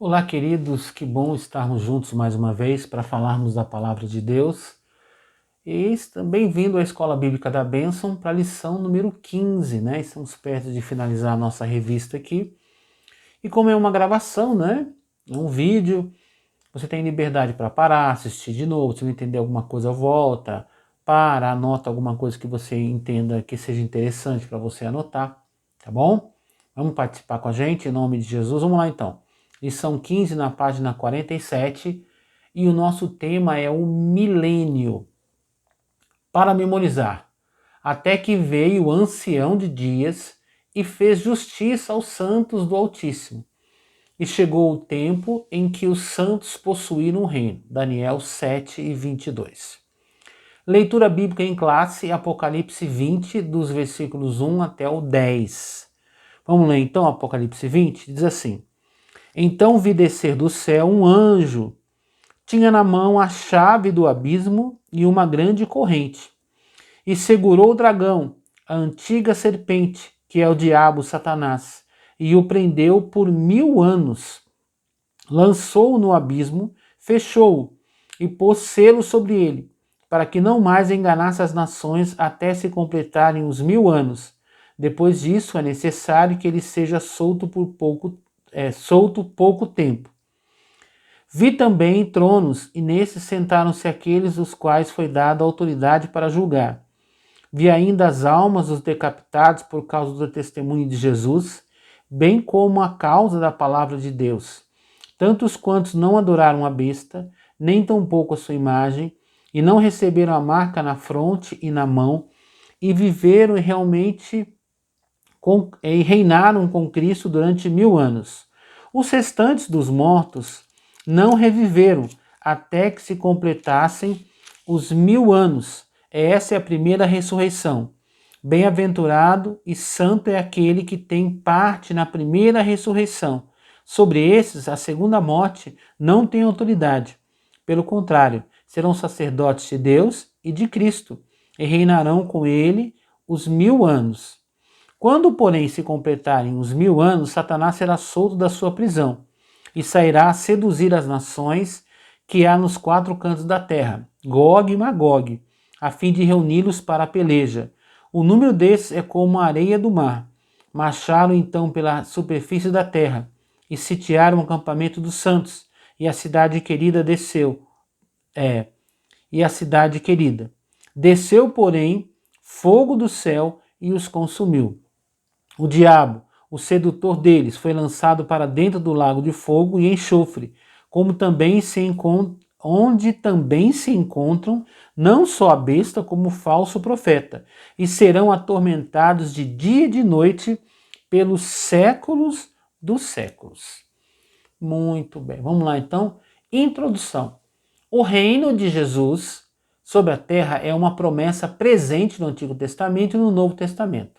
Olá, queridos, que bom estarmos juntos mais uma vez para falarmos da Palavra de Deus. E bem-vindo à Escola Bíblica da Bênção para a lição número 15, né? Estamos perto de finalizar a nossa revista aqui. E como é uma gravação, né? É um vídeo, você tem liberdade para parar, assistir de novo, se não entender alguma coisa, volta, para, anota alguma coisa que você entenda que seja interessante para você anotar, tá bom? Vamos participar com a gente, em nome de Jesus. Vamos lá então. Lição 15 na página 47 e o nosso tema é o milênio. Para memorizar, até que veio o ancião de dias e fez justiça aos santos do Altíssimo. E chegou o tempo em que os santos possuíram o reino. Daniel 7 e 22. Leitura bíblica em classe, Apocalipse 20, dos versículos 1 até o 10. Vamos ler então Apocalipse 20? Diz assim: Então vi descer do céu um anjo, tinha na mão a chave do abismo e uma grande corrente, e segurou o dragão, a antiga serpente, que é o diabo Satanás, e o prendeu por 1000 anos. Lançou-o no abismo, fechou-o e pôs selo sobre ele, para que não mais enganasse as nações até se completarem os 1000 anos. Depois disso, é necessário que ele seja solto pouco tempo. Vi também tronos, e nesses sentaram-se aqueles os quais foi dada autoridade para julgar. Vi ainda as almas dos decapitados por causa do testemunho de Jesus, bem como a causa da palavra de Deus. Tantos quantos não adoraram a besta, nem tampouco a sua imagem, e não receberam a marca na fronte e na mão, e viveram realmente e reinaram com Cristo durante 1000 anos. Os restantes dos mortos não reviveram até que se completassem os 1000 anos. Essa é a primeira ressurreição. Bem-aventurado e santo é aquele que tem parte na primeira ressurreição. Sobre esses, a segunda morte não tem autoridade. Pelo contrário, serão sacerdotes de Deus e de Cristo, e reinarão com ele os 1000 anos. Quando, porém, se completarem os 1000 anos, Satanás será solto da sua prisão e sairá a seduzir as nações que há nos 4 cantos da terra, Gog e Magog, a fim de reuni-los para a peleja. O número desses é como a areia do mar. Marcharam então pela superfície da terra e sitiaram o acampamento dos santos, e a cidade querida desceu. E a cidade querida. Desceu, porém, fogo do céu e os consumiu. O diabo, o sedutor deles, foi lançado para dentro do lago de fogo e enxofre, onde também se encontram não só a besta como o falso profeta, e serão atormentados de dia e de noite pelos séculos dos séculos. Muito bem, vamos lá então. Introdução. O reino de Jesus sobre a terra é uma promessa presente no Antigo Testamento e no Novo Testamento.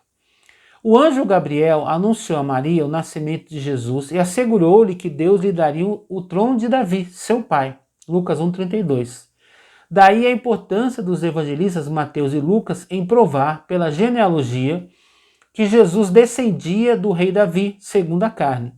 O anjo Gabriel anunciou a Maria o nascimento de Jesus e assegurou-lhe que Deus lhe daria o trono de Davi, seu pai. Lucas 1,32. Daí a importância dos evangelistas Mateus e Lucas em provar, pela genealogia, que Jesus descendia do rei Davi, segundo a carne.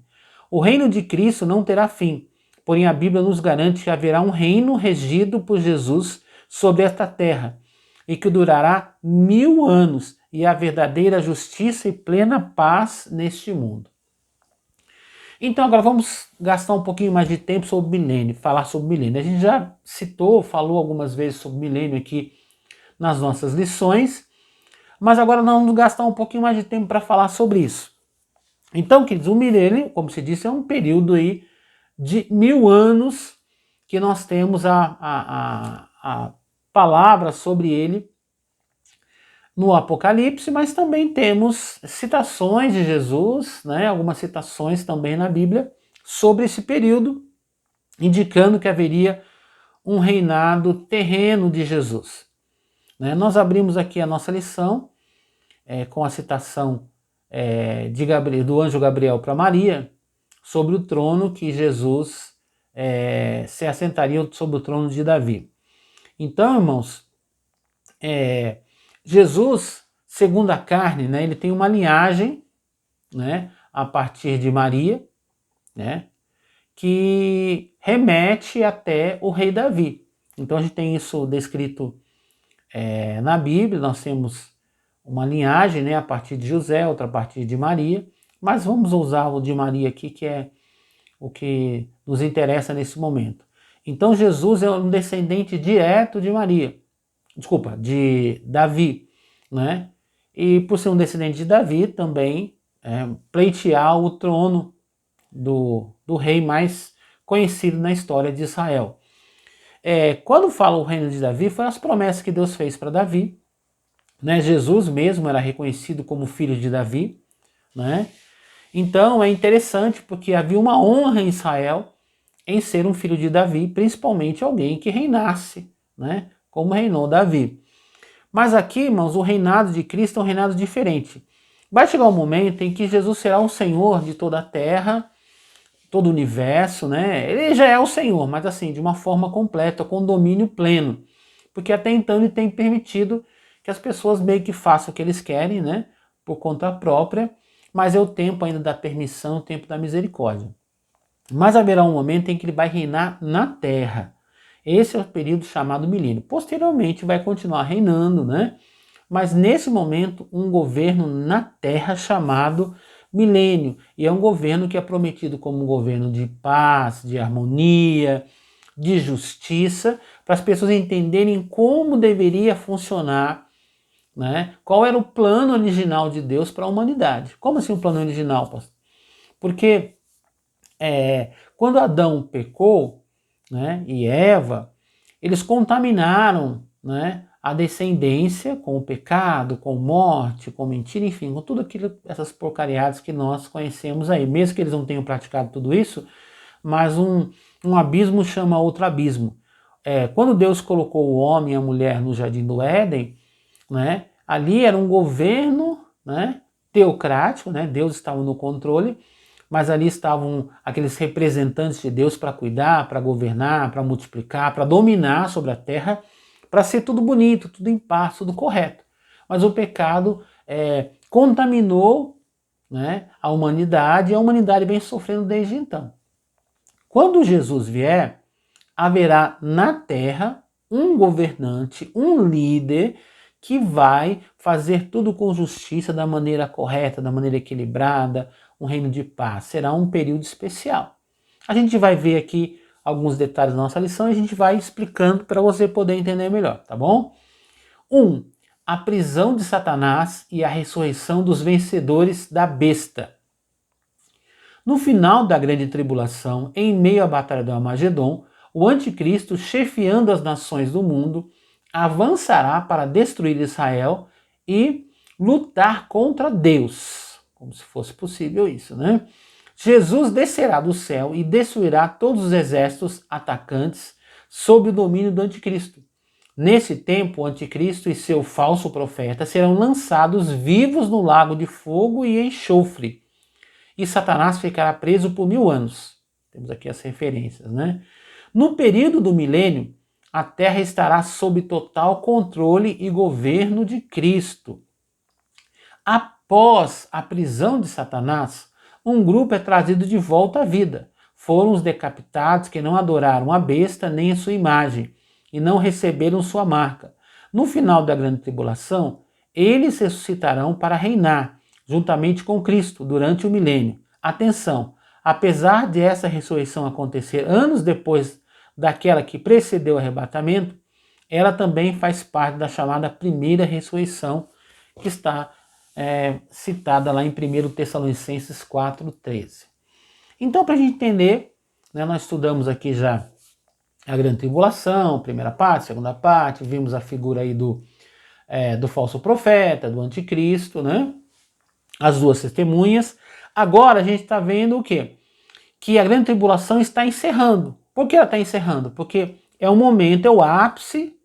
O reino de Cristo não terá fim, porém a Bíblia nos garante que haverá um reino regido por Jesus sobre esta terra, e que durará 1000 anos, e a verdadeira justiça e plena paz neste mundo. Então agora vamos gastar um pouquinho mais de tempo sobre o milênio, falar sobre o milênio. A gente já falou algumas vezes sobre o milênio aqui nas nossas lições, mas agora nós vamos gastar um pouquinho mais de tempo para falar sobre isso. Então, queridos, o milênio, como se disse, é um período aí de 1000 anos que nós temos a palavra sobre ele no Apocalipse, mas também temos citações de Jesus, né, algumas citações também na Bíblia sobre esse período, indicando que haveria um reinado terreno de Jesus. Né? Nós abrimos aqui a nossa lição com a citação do anjo Gabriel para Maria sobre o trono que Jesus se assentaria sobre o trono de Davi. Então, irmãos, Jesus, segundo a carne, né, ele tem uma linhagem, né, a partir de Maria, né, que remete até o rei Davi. Então a gente tem isso descrito na Bíblia, nós temos uma linhagem, né, a partir de José, outra a partir de Maria, mas vamos usar o de Maria aqui, que é o que nos interessa nesse momento. Então Jesus é um descendente direto de Maria, desculpa, de Davi, né? E por ser um descendente de Davi, também pleitear o trono do rei mais conhecido na história de Israel. Quando fala o reino de Davi, foi as promessas que Deus fez para Davi, né? Jesus mesmo era reconhecido como filho de Davi, né? Então é interessante porque havia uma honra em Israel em ser um filho de Davi, principalmente alguém que reinasse, né? Como reinou Davi. Mas aqui, irmãos, o reinado de Cristo é um reinado diferente. Vai chegar um momento em que Jesus será o Senhor de toda a terra, todo o universo, né? Ele já é o Senhor, mas assim, de uma forma completa, com domínio pleno. Porque até então ele tem permitido que as pessoas meio que façam o que eles querem, né? Por conta própria, mas é o tempo ainda da permissão, o tempo da misericórdia. Mas haverá um momento em que ele vai reinar na terra. Esse é o período chamado milênio. Posteriormente vai continuar reinando, né? Mas nesse momento, um governo na terra chamado milênio. E é um governo que é prometido como um governo de paz, de harmonia, de justiça, para as pessoas entenderem como deveria funcionar, né? Qual era o plano original de Deus para a humanidade. Como assim o plano original, pastor? Porque quando Adão pecou, né, e Eva, eles contaminaram, né, a descendência com o pecado, com morte, com mentira, enfim, com tudo aquilo, essas porcariadas que nós conhecemos aí. Mesmo que eles não tenham praticado tudo isso, mas um abismo chama outro abismo. Quando Deus colocou o homem e a mulher no jardim do Éden, né, ali era um governo, né, teocrático, né, Deus estava no controle, mas ali estavam aqueles representantes de Deus para cuidar, para governar, para multiplicar, para dominar sobre a terra, para ser tudo bonito, tudo em paz, tudo correto. Mas o pecado contaminou, né, a humanidade, e a humanidade vem sofrendo desde então. Quando Jesus vier, haverá na terra um governante, um líder, que vai fazer tudo com justiça, da maneira correta, da maneira equilibrada, um reino de paz. Será um período especial. A gente vai ver aqui alguns detalhes da nossa lição e a gente vai explicando para você poder entender melhor, tá bom? 1. A prisão de Satanás e a ressurreição dos vencedores da besta. No final da grande tribulação, em meio à batalha do Armagedon, o anticristo, chefiando as nações do mundo, avançará para destruir Israel e lutar contra Deus, como se fosse possível isso, né? Jesus descerá do céu e destruirá todos os exércitos atacantes sob o domínio do anticristo. Nesse tempo, o anticristo e seu falso profeta serão lançados vivos no lago de fogo e enxofre, e Satanás ficará preso por 1000 anos. Temos aqui as referências, né? No período do milênio, a terra estará sob total controle e governo de Cristo. Após a prisão de Satanás, um grupo é trazido de volta à vida. Foram os decapitados que não adoraram a besta nem a sua imagem e não receberam sua marca. No final da grande tribulação, eles ressuscitarão para reinar juntamente com Cristo durante o milênio. Atenção, apesar de essa ressurreição acontecer anos depois daquela que precedeu o arrebatamento, ela também faz parte da chamada primeira ressurreição, que está citada lá em 1 Tessalonicenses 4,13. Então, para a gente entender, né, nós estudamos aqui já a grande tribulação, primeira parte, segunda parte, vimos a figura aí do falso profeta, do anticristo, né? As duas testemunhas. Agora a gente está vendo o quê? Que a grande tribulação está encerrando. Por que ela está encerrando? Porque é o momento, é o ápice,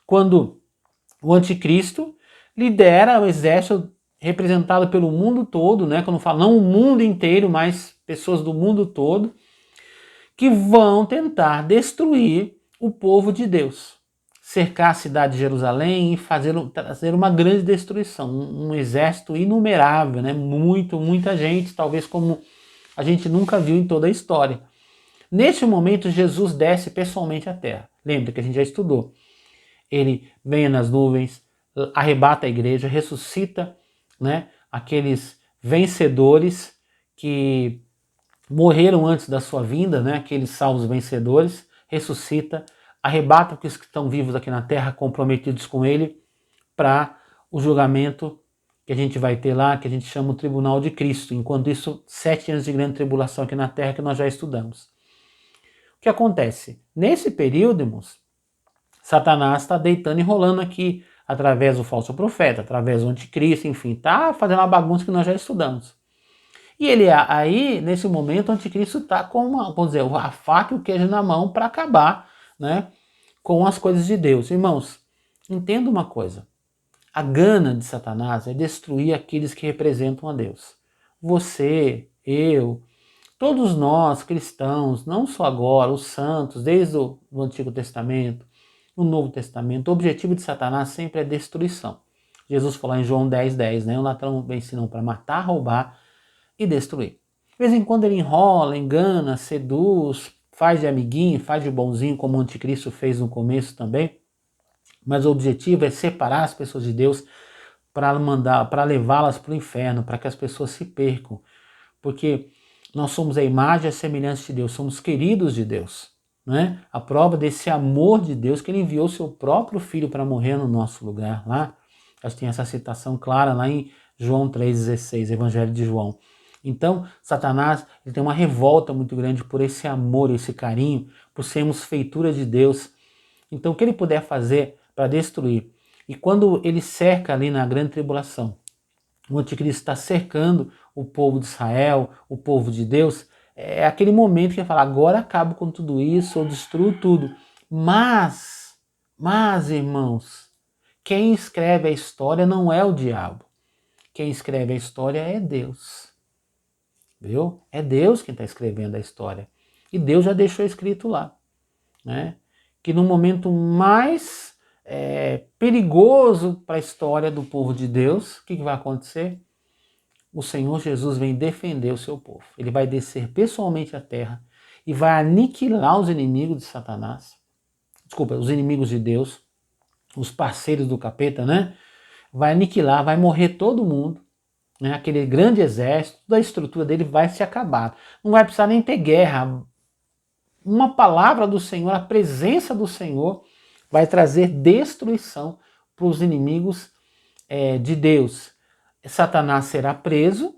quando o anticristo lidera o exército representado pelo mundo todo, né? Quando falo não o mundo inteiro, mas pessoas do mundo todo, que vão tentar destruir o povo de Deus, cercar a cidade de Jerusalém e trazer uma grande destruição, um exército inumerável, né? Muita gente, talvez como a gente nunca viu em toda a história. Neste momento, Jesus desce pessoalmente à terra. Lembra que a gente já estudou. Ele vem nas nuvens, arrebata a igreja, ressuscita, né, aqueles vencedores que morreram antes da sua vinda, né, aqueles salvos vencedores, ressuscita, arrebata os que estão vivos aqui na terra, comprometidos com ele, para o julgamento que a gente vai ter lá, que a gente chama o Tribunal de Cristo. Enquanto isso, 7 anos de grande tribulação aqui na terra que nós já estudamos. O que acontece? Nesse período, irmãos, Satanás está deitando e rolando aqui, através do falso profeta, através do anticristo, enfim, está fazendo uma bagunça que nós já estudamos. E ele aí, nesse momento, o anticristo está com vamos dizer, a faca e o queijo na mão para acabar, né, com as coisas de Deus. Irmãos, entenda uma coisa. A gana de Satanás é destruir aqueles que representam a Deus. Você, eu, todos nós cristãos, não só agora, os santos, desde o Antigo Testamento, no Novo Testamento, o objetivo de Satanás sempre é destruição. Jesus falou em João 10:10, né? O ladrão vem senão para matar, roubar e destruir. De vez em quando ele enrola, engana, seduz, faz de amiguinho, faz de bonzinho, como o anticristo fez no começo também. Mas o objetivo é separar as pessoas de Deus para levá-las para o inferno, para que as pessoas se percam. Porque nós somos a imagem e a semelhança de Deus, somos queridos de Deus. Né? A prova desse amor de Deus, que ele enviou seu próprio filho para morrer no nosso lugar. Lá, acho que tem essa citação clara lá em João 3,16, Evangelho de João. Então, Satanás ele tem uma revolta muito grande por esse amor, esse carinho, por sermos feitura de Deus. Então, o que ele puder fazer para destruir. E quando ele cerca ali na grande tribulação, o anticristo está cercando o povo de Israel, o povo de Deus, é aquele momento que ele fala, agora acabo com tudo isso, eu destruo tudo. Mas, irmãos, quem escreve a história não é o diabo. Quem escreve a história é Deus. Viu? É Deus quem está escrevendo a história. E Deus já deixou escrito lá, né? Que no momento mais perigoso para a história do povo de Deus, o que vai acontecer? O Senhor Jesus vem defender o seu povo. Ele vai descer pessoalmente à terra e vai aniquilar os inimigos de Satanás. Desculpa, os inimigos de Deus, os parceiros do capeta, né? Vai aniquilar, vai morrer todo mundo. Né? Aquele grande exército, toda a estrutura dele vai se acabar. Não vai precisar nem ter guerra. Uma palavra do Senhor, a presença do Senhor vai trazer destruição para os inimigos de Deus. Satanás será preso,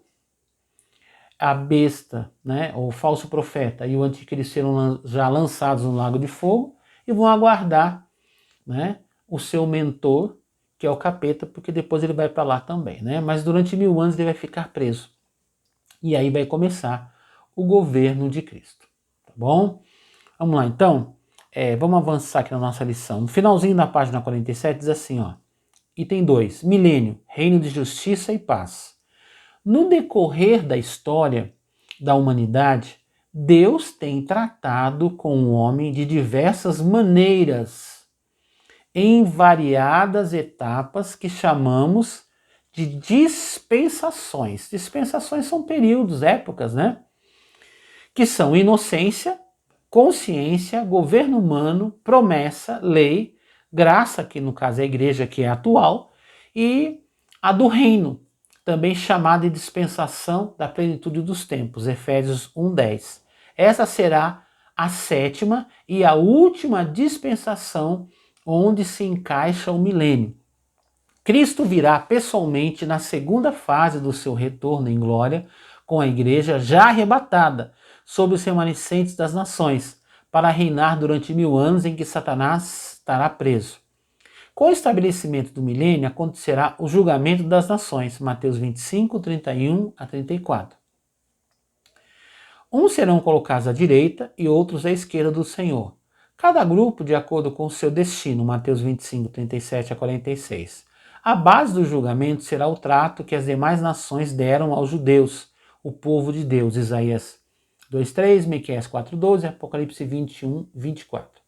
a besta, né, o falso profeta e o anticristo serão já lançados no lago de fogo e vão aguardar, né, o seu mentor, que é o capeta, porque depois ele vai para lá também. Né? Mas durante 1000 anos ele vai ficar preso. E aí vai começar o governo de Cristo. Tá bom? Vamos lá então. Vamos avançar aqui na nossa lição. No finalzinho da página 47 diz assim, ó. Item 2. Milênio, reino de justiça e paz. No decorrer da história da humanidade, Deus tem tratado com o homem de diversas maneiras, em variadas etapas que chamamos de dispensações. Dispensações são períodos, épocas, né? Que são inocência, consciência, governo humano, promessa, lei, graça, que no caso é a igreja que é atual, e a do reino, também chamada de dispensação da plenitude dos tempos, Efésios 1:10. Essa será a 7ª e a última dispensação onde se encaixa o milênio. Cristo virá pessoalmente na segunda fase do seu retorno em glória, com a igreja já arrebatada, sobre os remanescentes das nações, para reinar durante 1000 anos em que Satanás estará preso. Com o estabelecimento do milênio acontecerá o julgamento das nações, Mateus 25, 31 a 34. Uns serão colocados à direita e outros à esquerda do Senhor. Cada grupo de acordo com o seu destino, Mateus 25, 37 a 46. A base do julgamento será o trato que as demais nações deram aos judeus, o povo de Deus, Isaías 2:3, Miqueias 4:12, Apocalipse 21:24.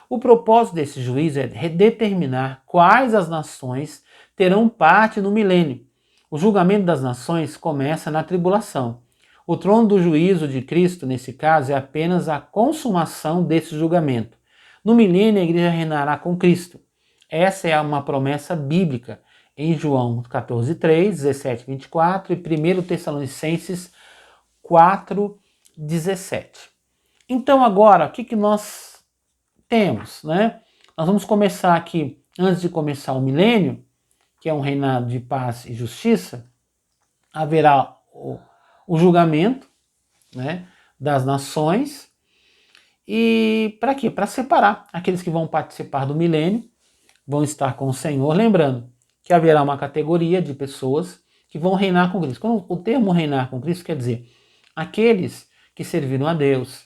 O propósito desse juízo é determinar quais as nações terão parte no milênio. O julgamento das nações começa na tribulação. O trono do juízo de Cristo, nesse caso, é apenas a consumação desse julgamento. No milênio, a igreja reinará com Cristo. Essa é uma promessa bíblica em João 14:3, 17:24 e 1 Tessalonicenses 4:17. Então agora, o que nós temos, né? Nós vamos começar aqui, antes de começar o milênio, que é um reinado de paz e justiça, haverá o julgamento, né, das nações. E para quê? Para separar aqueles que vão participar do milênio, vão estar com o Senhor, lembrando que haverá uma categoria de pessoas que vão reinar com Cristo. Quando o termo reinar com Cristo quer dizer aqueles que serviram a Deus,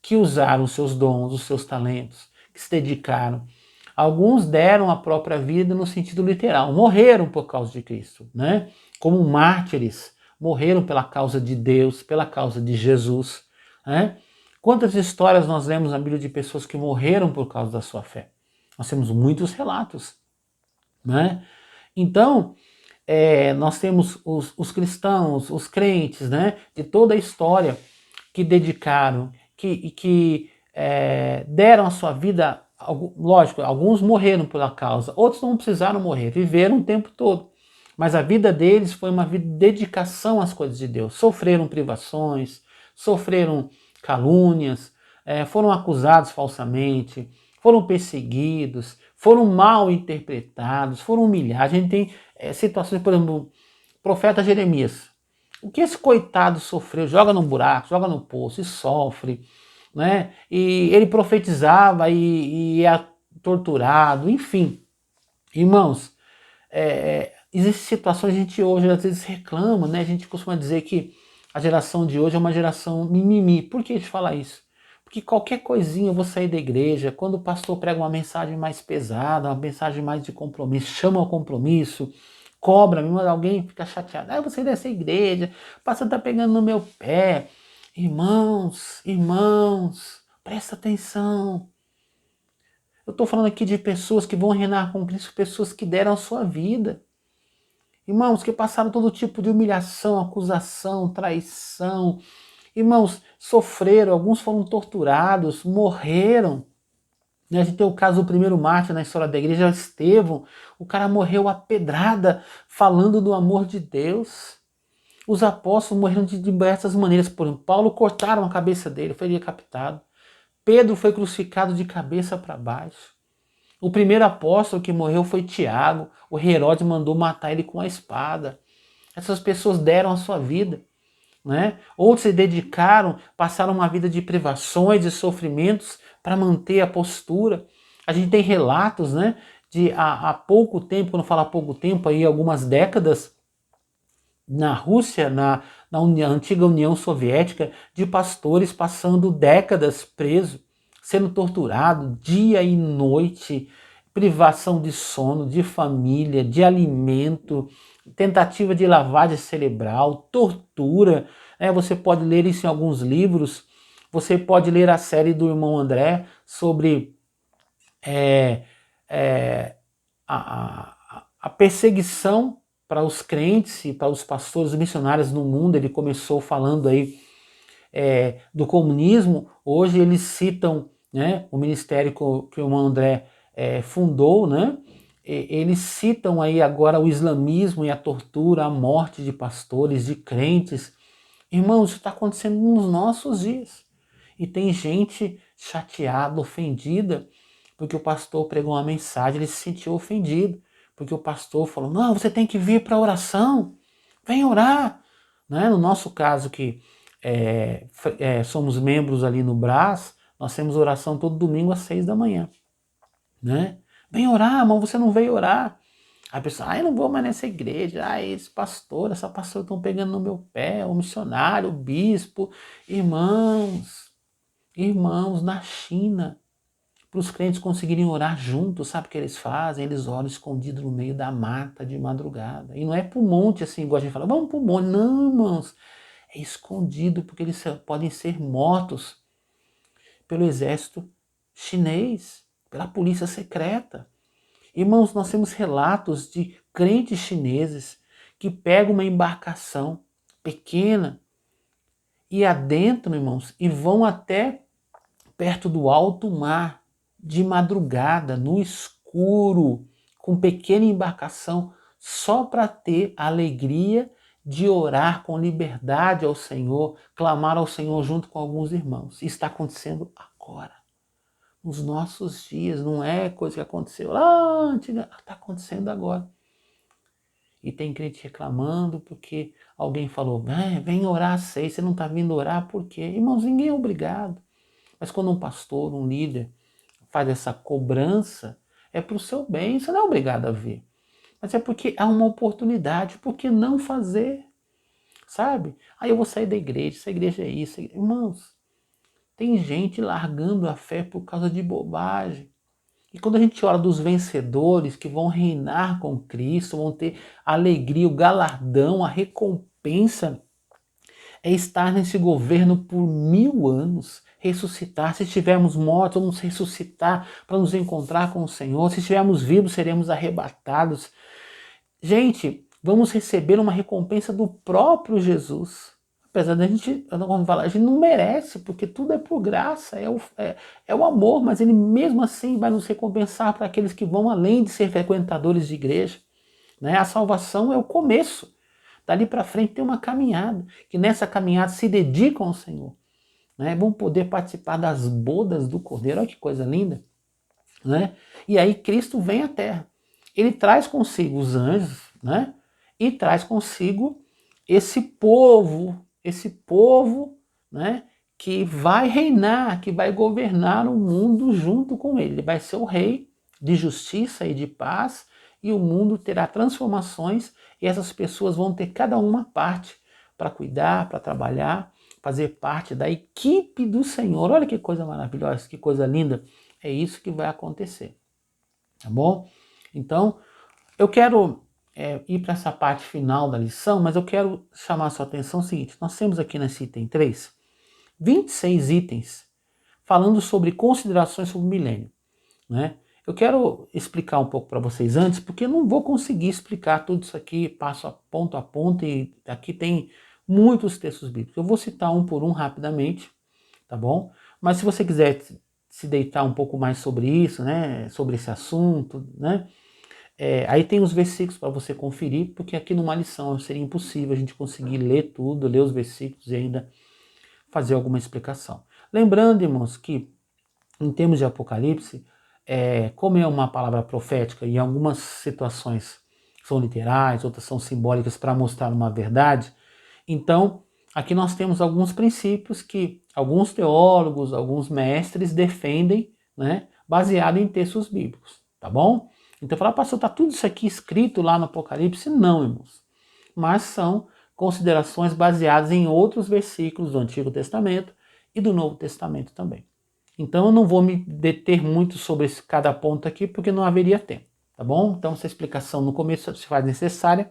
que usaram os seus dons, os seus talentos, que se dedicaram. Alguns deram a própria vida no sentido literal, morreram por causa de Cristo, né? Como mártires, morreram pela causa de Deus, pela causa de Jesus, né? Quantas histórias nós lemos na Bíblia de pessoas que morreram por causa da sua fé? Nós temos muitos relatos, né? Então, nós temos os cristãos, os crentes, né? De toda a história que dedicaram, que deram a sua vida. Lógico, alguns morreram pela causa, outros não precisaram morrer, viveram o tempo todo. Mas a vida deles foi uma vida de dedicação às coisas de Deus. Sofreram privações, sofreram calúnias, foram acusados falsamente, foram perseguidos, foram mal interpretados, foram humilhados. A gente tem situações, por exemplo, o profeta Jeremias. O que esse coitado sofreu? Joga no buraco, joga no poço e sofre, né? E ele profetizava e é torturado, enfim. Irmãos, existem situações que a gente hoje às vezes reclama, né? A gente costuma dizer que a geração de hoje é uma geração mimimi. Por que a gente fala isso? Porque qualquer coisinha eu vou sair da igreja, quando o pastor prega uma mensagem mais pesada, uma mensagem mais de compromisso, chama ao compromisso, cobra, alguém fica chateado. Ah, você dessa igreja, o pastor está pegando no meu pé. Irmãos, presta atenção. Eu estou falando aqui de pessoas que vão reinar com Cristo, pessoas que deram a sua vida. Irmãos, que passaram todo tipo de humilhação, acusação, traição. Irmãos, sofreram, alguns foram torturados, morreram. A gente tem o caso do primeiro mártir na história da igreja, Estevão. O cara morreu a pedrada falando do amor de Deus. Os apóstolos morreram de diversas maneiras. Por exemplo, Paulo cortaram a cabeça dele, foi decapitado. Pedro foi crucificado de cabeça para baixo. O primeiro apóstolo que morreu foi Tiago. O Herodes mandou matar ele com a espada. Essas pessoas deram a sua vida, né? Outros se dedicaram, passaram uma vida de privações e sofrimentos para manter a postura. A gente tem relatos, né, de há pouco tempo, quando fala pouco tempo, aí algumas décadas, na Rússia, na antiga União Soviética, de pastores passando décadas presos, sendo torturados dia e noite, privação de sono, de família, de alimento, tentativa de lavagem cerebral, tortura. Você pode ler isso em alguns livros. Você pode ler a série do irmão André sobre a perseguição para os crentes e para os pastores missionários no mundo. Ele começou falando aí do comunismo. Hoje eles citam, né, o ministério que o irmão André fundou, né? Eles citam aí agora o islamismo e a tortura, a morte de pastores, de crentes. Irmãos, isso está acontecendo nos nossos dias. E tem gente chateada, ofendida, porque o pastor pregou uma mensagem, ele se sentiu ofendido, porque o pastor falou, não, você tem que vir para a oração, vem orar. Né? No nosso caso, que somos membros ali no Brás, nós temos oração todo domingo às 6 da manhã. Né? Vem orar, mas você não veio orar. A pessoa, eu não vou mais nessa igreja, esse pastor, essa pastora estão pegando no meu pé, o missionário, o bispo. Irmãos, na China, para os crentes conseguirem orar juntos, sabe o que eles fazem? Eles oram escondidos no meio da mata de madrugada. E não é para o monte assim, igual a gente fala, vamos para o monte. Não, irmãos, é escondido porque eles podem ser mortos pelo exército chinês, pela polícia secreta. Irmãos, nós temos relatos de crentes chineses que pegam uma embarcação pequena, e adentram, irmãos, e vão até perto do alto mar, de madrugada, no escuro, com pequena embarcação, só para ter a alegria de orar com liberdade ao Senhor, clamar ao Senhor junto com alguns irmãos. Isso está acontecendo agora, nos nossos dias, não é coisa que aconteceu lá antiga, está acontecendo agora. E tem crente reclamando porque alguém falou, vem orar às 6, você não está vindo orar por quê? Irmãos, ninguém é obrigado. Mas quando um pastor, um líder, faz essa cobrança, é para o seu bem, você não é obrigado a ver. Mas é porque há uma oportunidade, por que não fazer? Sabe? Aí eu vou sair da igreja, essa igreja é isso. Irmãos, tem gente largando a fé por causa de bobagem. E quando a gente olha dos vencedores que vão reinar com Cristo, vão ter a alegria, o galardão, a recompensa, é estar nesse governo por 1000 anos, ressuscitar. Se estivermos mortos, vamos ressuscitar para nos encontrar com o Senhor. Se estivermos vivos, seremos arrebatados. Gente, vamos receber uma recompensa do próprio Jesus. Apesar da gente, como falar, a gente não merece, porque tudo é por graça, é o amor, mas ele mesmo assim vai nos recompensar para aqueles que vão além de ser frequentadores de igreja. Né? A salvação é o começo. Dali para frente tem uma caminhada, que nessa caminhada se dedicam ao Senhor. Né? Vão poder participar das bodas do Cordeiro, olha que coisa linda. Né? E aí Cristo vem à Terra. Ele traz consigo os anjos, né? E traz consigo esse povo, né? Que vai reinar, que vai governar o mundo junto com ele. Ele vai ser o rei de justiça e de paz, e o mundo terá transformações, e essas pessoas vão ter cada uma parte para cuidar, para trabalhar, fazer parte da equipe do Senhor. Olha que coisa maravilhosa, que coisa linda. É isso que vai acontecer, tá bom? Então, eu quero ir para essa parte final da lição, mas eu quero chamar a sua atenção o seguinte, nós temos aqui nesse item 3, 26 itens falando sobre considerações sobre o milênio, né? Eu quero explicar um pouco para vocês antes, porque eu não vou conseguir explicar tudo isso aqui passo a ponto, e aqui tem muitos textos bíblicos. Eu vou citar um por um rapidamente, tá bom? Mas se você quiser se deitar um pouco mais sobre isso, né, sobre esse assunto, né, aí tem os versículos para você conferir, porque aqui numa lição seria impossível a gente conseguir ler tudo, ler os versículos e ainda fazer alguma explicação. Lembrando, irmãos, que em termos de Apocalipse, como é uma palavra profética e algumas situações são literais, outras são simbólicas para mostrar uma verdade, então aqui nós temos alguns princípios que alguns teólogos, alguns mestres defendem, né, baseado em textos bíblicos, tá bom? Então falar, pastor, está tudo isso aqui escrito lá no Apocalipse? Não, irmãos. Mas são considerações baseadas em outros versículos do Antigo Testamento e do Novo Testamento também. Então eu não vou me deter muito sobre cada ponto aqui, porque não haveria tempo, tá bom? Então essa explicação no começo se faz necessária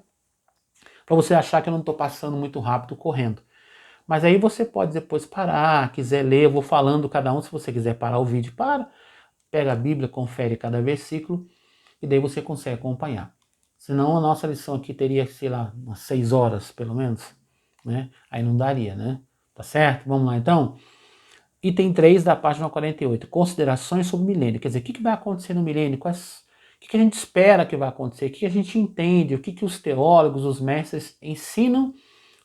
para você achar que eu não estou passando muito rápido, correndo. Mas aí você pode depois parar, quiser ler, eu vou falando cada um, se você quiser parar o vídeo, para, pega a Bíblia, confere cada versículo, e daí você consegue acompanhar. Senão a nossa lição aqui teria, sei lá, umas 6 horas, pelo menos, né? Aí não daria, né? Tá certo? Vamos lá então? Item 3 da página 48, considerações sobre o milênio. Quer dizer, o que vai acontecer no milênio? O que a gente espera que vai acontecer? O que a gente entende? O que os teólogos, os mestres ensinam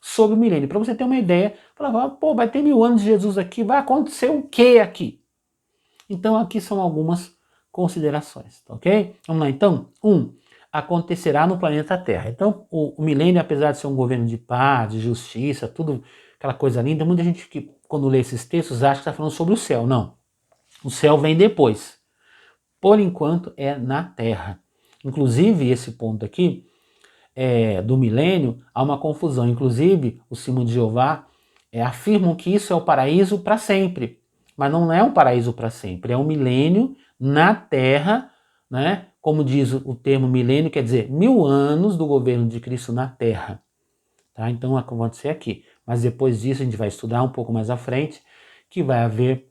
sobre o milênio? Para você ter uma ideia, falar, pô, vai ter 1000 anos de Jesus aqui, vai acontecer o que aqui? Então aqui são algumas considerações, tá ok? Vamos lá então. 1. Acontecerá no planeta Terra. Então o milênio, apesar de ser um governo de paz, de justiça, tudo aquela coisa linda, muita gente que quando lê esses textos acha que está falando sobre o céu. Não. O céu vem depois. Por enquanto é na Terra. Inclusive esse ponto aqui do milênio, há uma confusão. Inclusive os Testemunhos de Jeová afirmam que isso é o paraíso para sempre. Mas não é um paraíso para sempre, é um milênio na Terra, né? Como diz o termo milênio, quer dizer 1000 anos do governo de Cristo na Terra. Tá? Então vai acontecer aqui. Mas depois disso a gente vai estudar um pouco mais à frente, que vai haver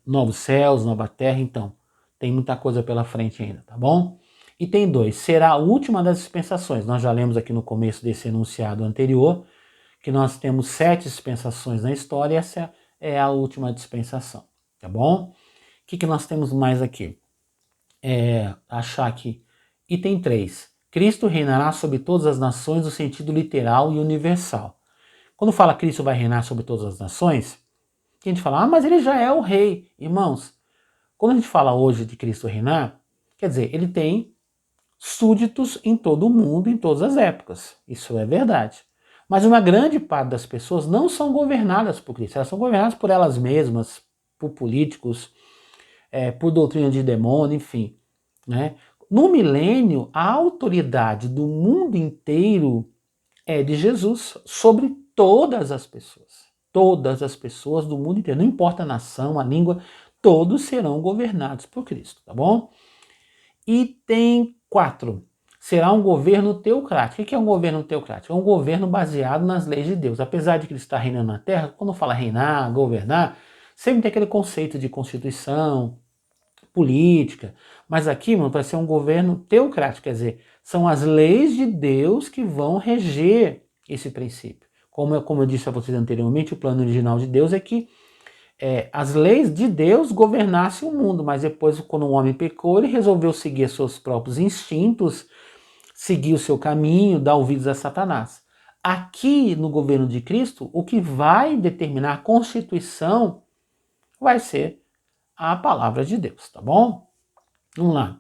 novos céus, nova terra, então tem muita coisa pela frente ainda, tá bom? Item 2, será a última das dispensações. Nós já lemos aqui no começo desse enunciado anterior, que nós temos 7 dispensações na história, e essa é a última dispensação, tá bom? O que nós temos mais aqui? Achar aqui. Item 3. Cristo reinará sobre todas as nações no sentido literal e universal. Quando fala Cristo vai reinar sobre todas as nações, a gente fala, mas ele já é o rei. Irmãos, quando a gente fala hoje de Cristo reinar, quer dizer, ele tem súditos em todo o mundo, em todas as épocas. Isso é verdade. Mas uma grande parte das pessoas não são governadas por Cristo. Elas são governadas por elas mesmas, por políticos, por doutrina de demônio, enfim. Né? No milênio, a autoridade do mundo inteiro é de Jesus sobre todas as pessoas. Todas as pessoas do mundo inteiro. Não importa a nação, a língua, todos serão governados por Cristo, tá bom? Item 4. Será um governo teocrático. O que é um governo teocrático? É um governo baseado nas leis de Deus. Apesar de que ele está reinando na terra, quando fala reinar, governar, sempre tem aquele conceito de constituição, política. Mas aqui, mano, vai ser um governo teocrático, quer dizer, são as leis de Deus que vão reger esse princípio. Como eu disse a vocês anteriormente, o plano original de Deus é que as leis de Deus governassem o mundo, mas depois, quando o homem pecou, ele resolveu seguir seus próprios instintos, seguir o seu caminho, dar ouvidos a Satanás. Aqui, no governo de Cristo, o que vai determinar a constituição vai ser a palavra de Deus, tá bom? Vamos lá.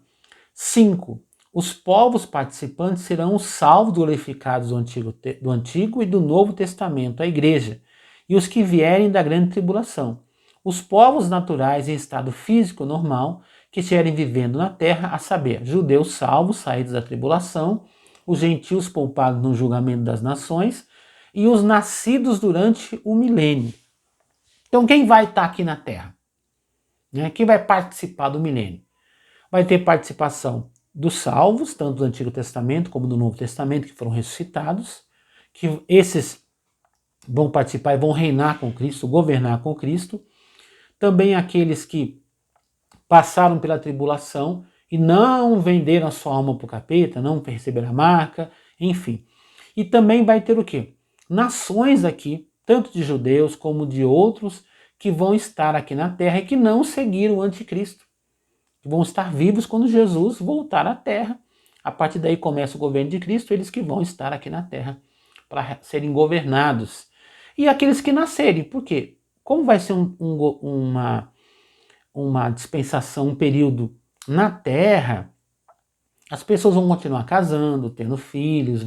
5. Os povos participantes serão salvos glorificados do Antigo e do Novo Testamento, a igreja, e os que vierem da grande tribulação. Os povos naturais em estado físico normal, que estiverem vivendo na terra, a saber, judeus salvos, saídos da tribulação, os gentios poupados no julgamento das nações, e os nascidos durante o milênio. Então quem vai estar aqui na terra? Quem vai participar do milênio? Vai ter participação dos salvos, tanto do Antigo Testamento como do Novo Testamento, que foram ressuscitados, que esses vão participar e vão reinar com Cristo, governar com Cristo. Também aqueles que passaram pela tribulação e não venderam a sua alma para o capeta, não receberam a marca, enfim. E também vai ter o quê? Nações aqui, tanto de judeus como de outros, que vão estar aqui na terra e que não seguiram o anticristo. Que vão estar vivos quando Jesus voltar à terra. A partir daí começa o governo de Cristo, eles que vão estar aqui na terra para serem governados. E aqueles que nascerem, por quê? Como vai ser uma dispensação, um período na terra, as pessoas vão continuar casando, tendo filhos,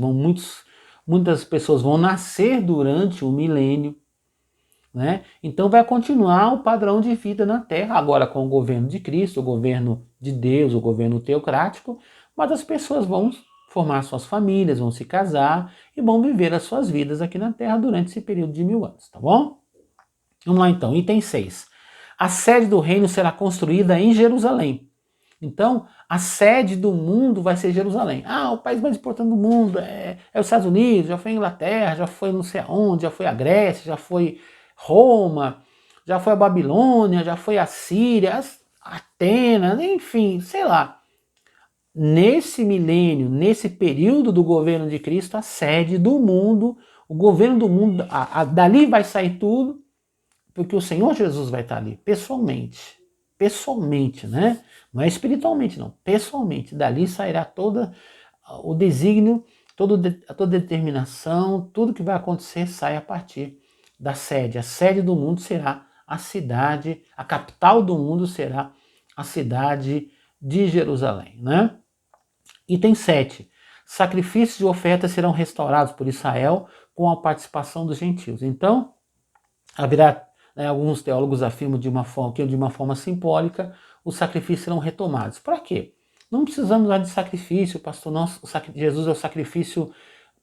muitas pessoas vão nascer durante o milênio, né? Então vai continuar o padrão de vida na terra, agora com o governo de Cristo, o governo de Deus, o governo teocrático, mas as pessoas vão formar suas famílias, vão se casar e vão viver as suas vidas aqui na terra durante esse período de 1000 anos, tá bom? Vamos lá então, item 6. A sede do reino será construída em Jerusalém. Então, a sede do mundo vai ser Jerusalém. O país mais importante do mundo é os Estados Unidos, já foi a Inglaterra, já foi não sei aonde, já foi a Grécia, já foi Roma, já foi a Babilônia, já foi a Síria, Atenas, enfim, sei lá. Nesse milênio, nesse período do governo de Cristo, a sede do mundo, o governo do mundo, dali vai sair tudo, porque o Senhor Jesus vai estar ali, pessoalmente, né? Não é espiritualmente, não, pessoalmente. Dali sairá todo o desígnio, toda determinação, tudo que vai acontecer sai a partir da sede. A sede do mundo será a cidade, a capital do mundo será a cidade de Jerusalém, né? Item 7. Sacrifícios e ofertas serão restaurados por Israel com a participação dos gentios. Então, haverá, alguns teólogos afirmam que de uma forma simbólica os sacrifícios serão retomados. Para quê? Não precisamos lá de sacrifício, pastor. Jesus é o sacrifício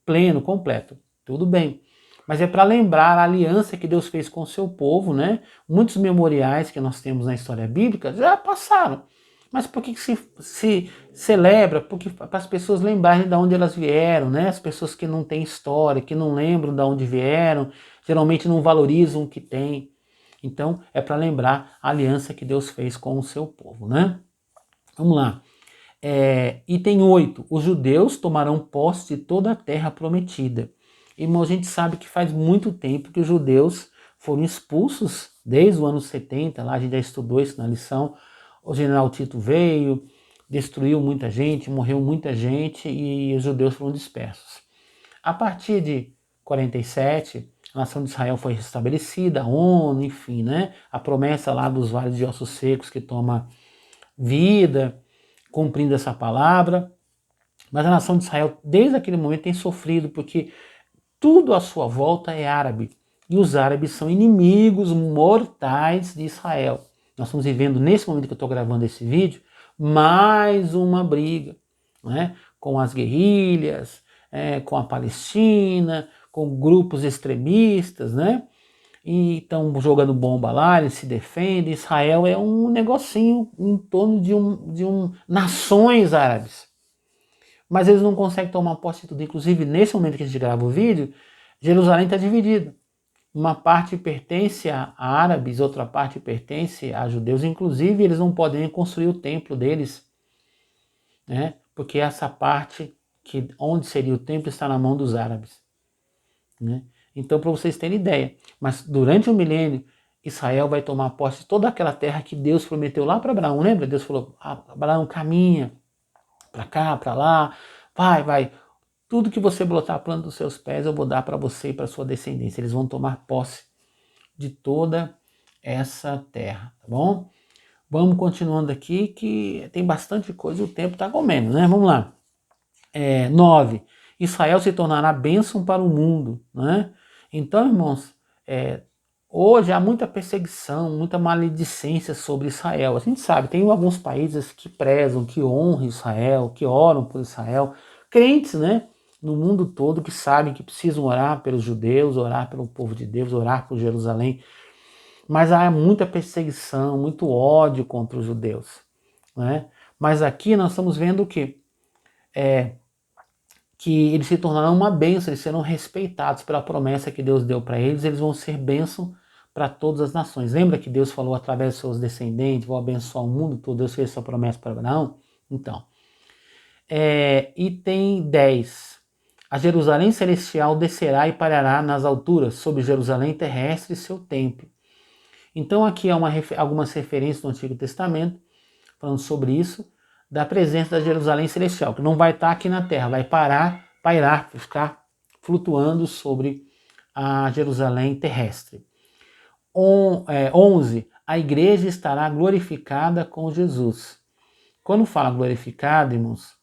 pleno, completo. Tudo bem. Mas é para lembrar a aliança que Deus fez com o seu povo, né? Muitos memoriais que nós temos na história bíblica já passaram. Mas por que se celebra? Porque para as pessoas lembrarem de onde elas vieram, né? As pessoas que não têm história, que não lembram de onde vieram, geralmente não valorizam o que têm. Então, é para lembrar a aliança que Deus fez com o seu povo, né? Vamos lá. Item 8. Os judeus tomarão posse de toda a terra prometida. Irmão, a gente sabe que faz muito tempo que os judeus foram expulsos, desde o ano 70, lá a gente já estudou isso na lição. O general Tito veio, destruiu muita gente, morreu muita gente e os judeus foram dispersos. A partir de 47, a nação de Israel foi restabelecida, a ONU, enfim, né? A promessa lá dos vales de ossos secos que toma vida, cumprindo essa palavra. Mas a nação de Israel, desde aquele momento, tem sofrido, porque tudo à sua volta é árabe. E os árabes são inimigos mortais de Israel. Nós estamos vivendo, nesse momento que eu estou gravando esse vídeo, mais uma briga, né? Com as guerrilhas, com a Palestina, com grupos extremistas, né? E estão jogando bomba lá, eles se defendem. Israel é um negocinho em torno de nações árabes. Mas eles não conseguem tomar posse de tudo. Inclusive, nesse momento que a gente grava o vídeo, Jerusalém está dividida. Uma parte pertence a árabes, outra parte pertence a judeus. Inclusive, eles não podem construir o templo deles, né? Porque essa parte, onde seria o templo, está na mão dos árabes, né? Então, para vocês terem ideia, mas durante o milênio, Israel vai tomar posse de toda aquela terra que Deus prometeu lá para Abraão. Lembra? Deus falou, Abraão, caminha para cá, para lá, vai. Tudo que você botar a planta dos seus pés, eu vou dar para você e para sua descendência. Eles vão tomar posse de toda essa terra, tá bom? Vamos continuando aqui, que tem bastante coisa e o tempo está comendo, né? Vamos lá. 9. Israel se tornará bênção para o mundo, né? Então, irmãos, hoje há muita perseguição, muita maledicência sobre Israel. A gente sabe, tem alguns países que prezam, que honram Israel, que oram por Israel. Crentes, né? No mundo todo que sabem que precisam orar pelos judeus, orar pelo povo de Deus, orar por Jerusalém. Mas há muita perseguição, muito ódio contra os judeus, né? Mas aqui nós estamos vendo o quê? Que eles se tornarão uma bênção, eles serão respeitados pela promessa que Deus deu para eles, eles vão ser bênção para todas as nações. Lembra que Deus falou através de seus descendentes, vou abençoar o mundo todo, Deus fez essa promessa para Abraão? Então, item 10. A Jerusalém celestial descerá e parará nas alturas, sobre Jerusalém terrestre e seu templo. Então aqui há algumas referências do Antigo Testamento, falando sobre isso, da presença da Jerusalém celestial, que não vai estar aqui na terra, vai pairar, ficar flutuando sobre a Jerusalém terrestre. 11. A igreja estará glorificada com Jesus. Quando fala glorificada, irmãos,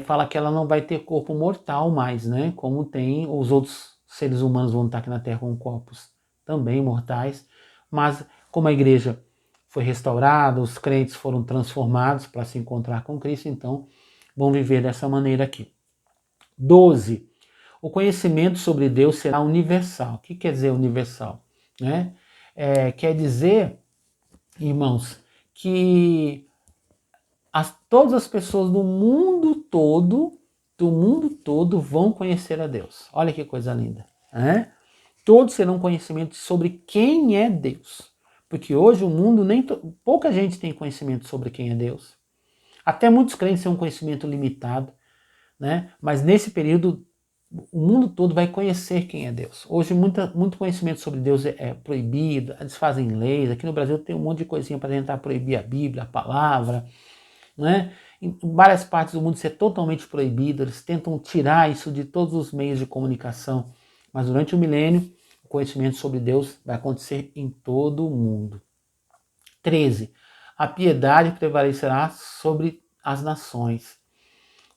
fala que ela não vai ter corpo mortal mais, né? Como tem os outros seres humanos vão estar aqui na Terra com corpos também mortais, mas como a igreja foi restaurada, os crentes foram transformados para se encontrar com Cristo, então vão viver dessa maneira aqui. 12. O conhecimento sobre Deus será universal. O que quer dizer universal? Né? Quer dizer, irmãos, que todas as pessoas do mundo todo vão conhecer a Deus. Olha que coisa linda, né? Todos terão conhecimento sobre quem é Deus. Porque hoje o mundo, pouca gente tem conhecimento sobre quem é Deus. Até muitos crentes têm um conhecimento limitado, né? Mas nesse período, o mundo todo vai conhecer quem é Deus. Hoje muito conhecimento sobre Deus é proibido, eles fazem leis. Aqui no Brasil tem um monte de coisinha para tentar proibir a Bíblia, a palavra, né? Em várias partes do mundo isso é totalmente proibido, eles tentam tirar isso de todos os meios de comunicação, mas durante o milênio, o conhecimento sobre Deus vai acontecer em todo o mundo. 13. A piedade prevalecerá sobre as nações.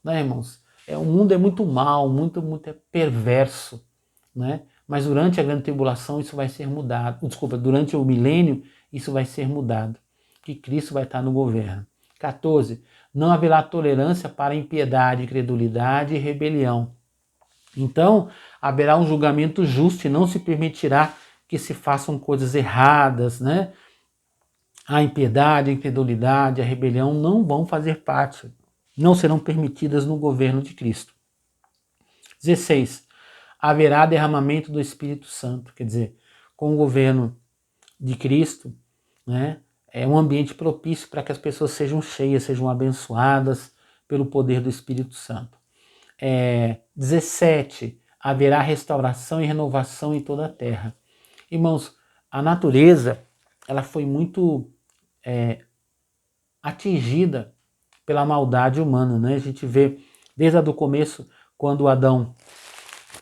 Né, irmãos? O mundo é muito mal, muito perverso, né? Mas durante a grande tribulação isso vai ser mudado. Durante o milênio isso vai ser mudado, que Cristo vai estar no governo. 14. Não haverá tolerância para impiedade, incredulidade e rebelião. Então, haverá um julgamento justo e não se permitirá que se façam coisas erradas, né? A impiedade, a incredulidade, a rebelião não vão fazer parte, não serão permitidas no governo de Cristo. 16. Haverá derramamento do Espírito Santo, quer dizer, com o governo de Cristo, né? É um ambiente propício para que as pessoas sejam cheias, sejam abençoadas pelo poder do Espírito Santo. 17. haverá restauração e renovação em toda a terra. Irmãos, a natureza, ela foi muito atingida pela maldade humana, né? A gente vê desde o começo, quando Adão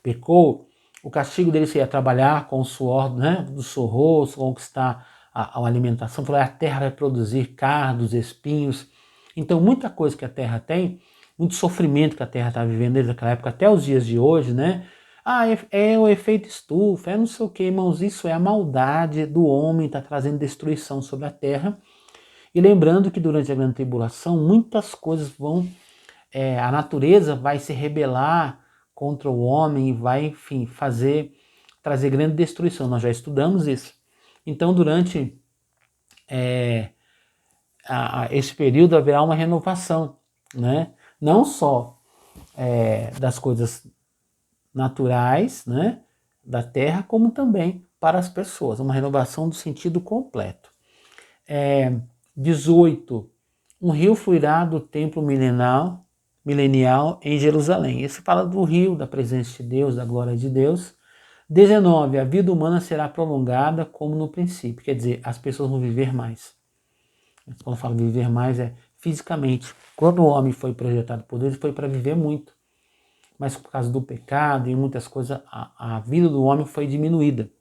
pecou, o castigo dele seria trabalhar com o suor, né, do seu rosto, conquistar a alimentação. A terra vai produzir cardos, espinhos. Então, muita coisa que a terra tem, muito sofrimento que a terra está vivendo desde aquela época até os dias de hoje, né? Ah, é o efeito estufa, é não sei o que, irmãos. Isso é a maldade do homem, está trazendo destruição sobre a terra. E lembrando que durante a grande tribulação, muitas coisas vão, a natureza vai se rebelar contra o homem e vai, enfim, trazer grande destruição. Nós já estudamos isso. Então, durante esse período haverá uma renovação, né? Não só das coisas naturais, né, da terra, como também para as pessoas. Uma renovação do sentido completo. 18. Um rio fluirá do templo milenial em Jerusalém. Isso fala do rio, da presença de Deus, da glória de Deus. 19. A vida humana será prolongada como no princípio. Quer dizer, as pessoas vão viver mais. Quando eu falo viver mais, é fisicamente. Quando o homem foi projetado por Deus, foi para viver muito. Mas por causa do pecado e muitas coisas, a vida do homem foi diminuída.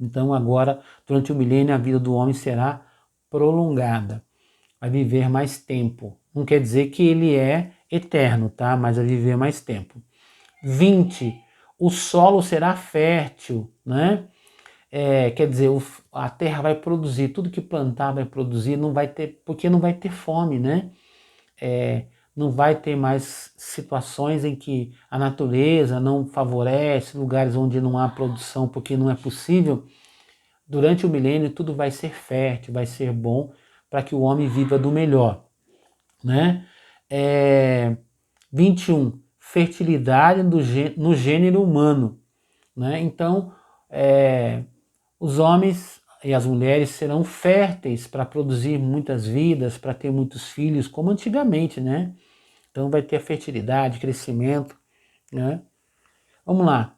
Então agora, durante o milênio, a vida do homem será prolongada. Vai viver mais tempo. Não quer dizer que ele é eterno, tá? Mas vai viver mais tempo. 20. O solo será fértil, né? Quer dizer, a terra vai produzir, tudo que plantar vai produzir, não vai ter, porque não vai ter fome, né? Não vai ter mais situações em que a natureza não favorece, lugares onde não há produção porque não é possível. Durante o milênio tudo vai ser fértil, vai ser bom para que o homem viva do melhor, né? 21. Fertilidade no gênero humano, né? Então, os homens e as mulheres serão férteis para produzir muitas vidas, para ter muitos filhos, como antigamente, né? Então vai ter fertilidade, crescimento, né? Vamos lá.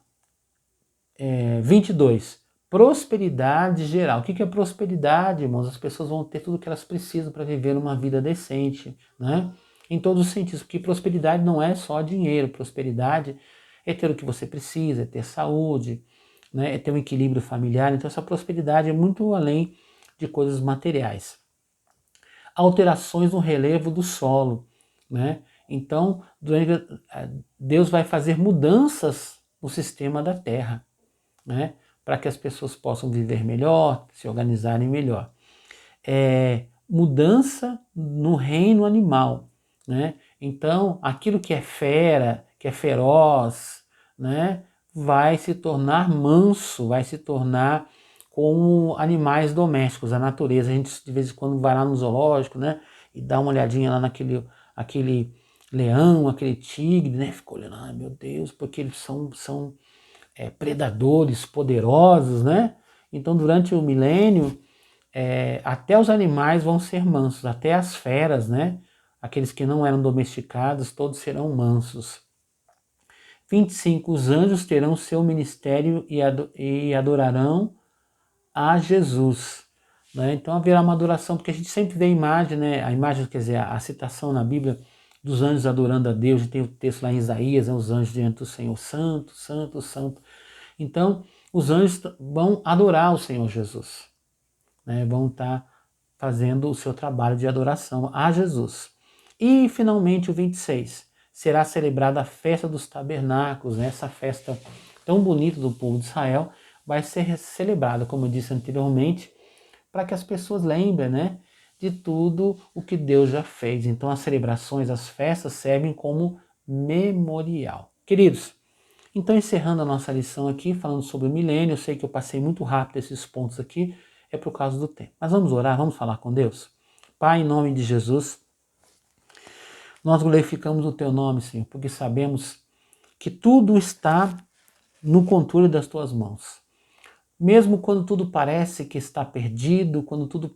22. Prosperidade geral. O que é prosperidade, irmãos? As pessoas vão ter tudo o que elas precisam para viver uma vida decente, né? Em todos os sentidos, porque prosperidade não é só dinheiro. Prosperidade é ter o que você precisa, é ter saúde, né? É ter um equilíbrio familiar. Então essa prosperidade é muito além de coisas materiais. Alterações no relevo do solo, né? Então, Deus vai fazer mudanças no sistema da terra, né? Para que as pessoas possam viver melhor, se organizarem melhor. Mudança no reino animal, né? Então, aquilo que é fera, que é feroz, né? Vai se tornar manso, vai se tornar como animais domésticos, a natureza. A gente de vez em quando vai lá no zoológico, né? E dá uma olhadinha lá aquele leão, aquele tigre, né? Fica olhando, ai meu Deus, porque eles são predadores poderosos, né? Então, durante o milênio, até os animais vão ser mansos, até as feras, né? Aqueles que não eram domesticados, todos serão mansos. 25. Os anjos terão seu ministério e adorarão a Jesus. Né? Então haverá uma adoração, porque a gente sempre vê a imagem, né? A imagem, quer dizer, a citação na Bíblia dos anjos adorando a Deus. A gente tem o texto lá em Isaías, né? Os anjos diante do Senhor, santo, santo, santo. Então, os anjos vão adorar o Senhor Jesus, né? Vão estar fazendo o seu trabalho de adoração a Jesus. E, finalmente, o 26, será celebrada a festa dos tabernáculos, né? Essa festa tão bonita do povo de Israel vai ser celebrada, como eu disse anteriormente, para que as pessoas lembrem, né, de tudo o que Deus já fez. Então, as celebrações, as festas servem como memorial. Queridos, então, encerrando a nossa lição aqui, falando sobre o milênio, eu sei que eu passei muito rápido esses pontos aqui, é por causa do tempo. Mas vamos orar, vamos falar com Deus? Pai, em nome de Jesus, nós glorificamos o Teu nome, Senhor, porque sabemos que tudo está no controle das Tuas mãos. Mesmo quando tudo parece que está perdido, quando tudo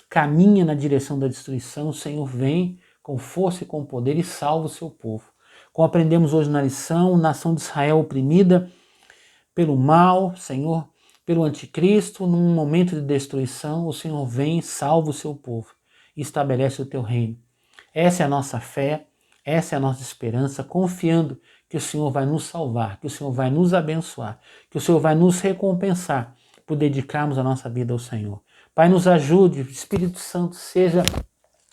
caminha na direção da destruição, o Senhor vem com força e com poder e salva o seu povo. Como aprendemos hoje na lição, nação de Israel oprimida pelo mal, Senhor, pelo anticristo, num momento de destruição, o Senhor vem, salva o seu povo e estabelece o teu reino. Essa é a nossa fé, essa é a nossa esperança, confiando que o Senhor vai nos salvar, que o Senhor vai nos abençoar, que o Senhor vai nos recompensar por dedicarmos a nossa vida ao Senhor. Pai, nos ajude, Espírito Santo seja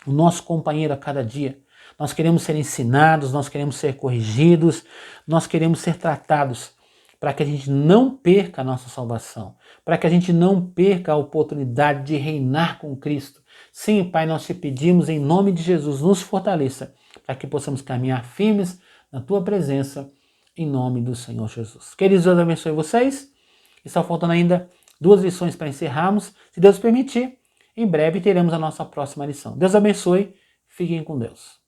o nosso companheiro a cada dia. Nós queremos ser ensinados, nós queremos ser corrigidos, nós queremos ser tratados para que a gente não perca a nossa salvação, para que a gente não perca a oportunidade de reinar com Cristo. Sim, Pai, nós te pedimos em nome de Jesus, nos fortaleça, para que possamos caminhar firmes na Tua presença, em nome do Senhor Jesus. Queridos, Deus abençoe vocês. Está faltando ainda 2 lições para encerrarmos. Se Deus permitir, em breve teremos a nossa próxima lição. Deus abençoe, fiquem com Deus.